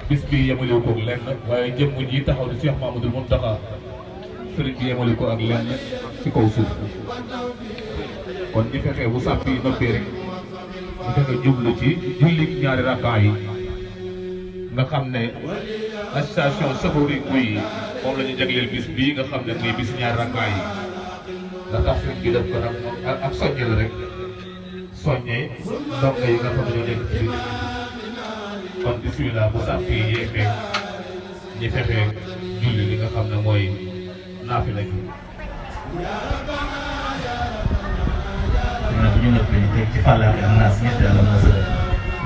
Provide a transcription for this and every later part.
bis bi yemale ko ak lenn waaye jëmm ji taxaw di Cheikh Mamadou Mountakha sëriñ bi yemale ko ak lenn ci kaw suuf kon ñu fexe bu sàpp yi noppee rek ñu fexe jublu ci julli ñaari rakkaa yi nga xam ne association Safori Guy yi moom la ñu jagleel bis bii nga xam ne muy bis ñaari rakkaa yi nga tax sëriñ bi def ko nag ak soññe la rek soññe ndongo yi nga xam ne ñoo nekk ci biir kon bismillah bu sàpp yi yeggee ñu fexe julli li nga xam ne mooy naafila gi. bu ñu nëb ñu teg ci fàllaak ak naas ñetti yàlla na sa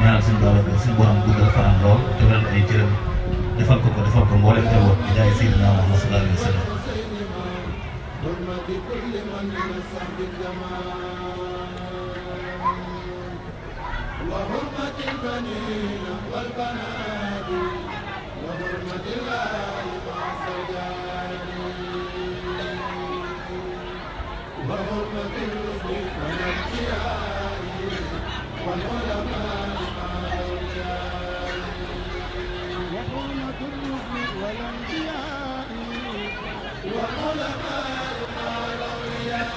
ñaanal suñu Babacar suñu borom guddal fanam lool te wéral ay cëram defal ko mboolem njaboot bi jaay Seydina Muhammad sallallahu alayhi wa sallam. وحرمة البنين والبنات وحرمة الله مع السجاد وحرمة الرسل والأنبياء والعلماء مع الأولياء وحرمة الرسل والأنبياء والعلماء مع الأولياء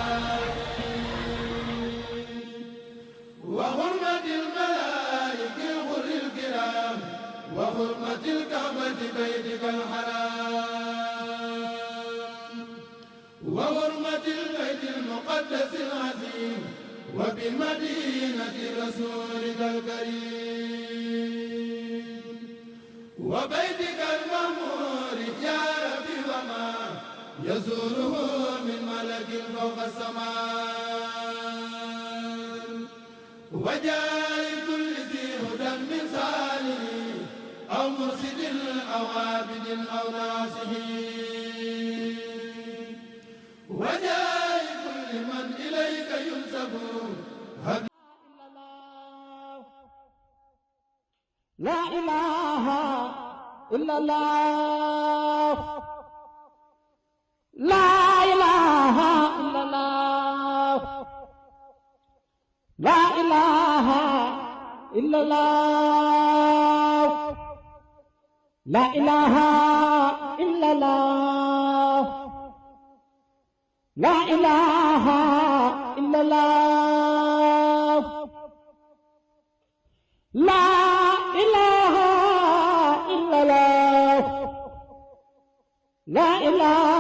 وحرمة الملائكة الغر الكرام وحرمة الكعبة بيتك الحرام وحرمة البيت المقدس العظيم وبمدينة رسولك الكريم وبيتك المعمور يا ربي وما يزوره من ملك فوق السماء وجاء كل ذي هدى من صالح أو مرشد أو عابد أو ناصح وجاء كل من إليك ينسب لا إله إلا الله لا إله إلا الله لا إله إلا الله لا إله إلا الله لا إله إلا الله لا إله إلا الله لا إله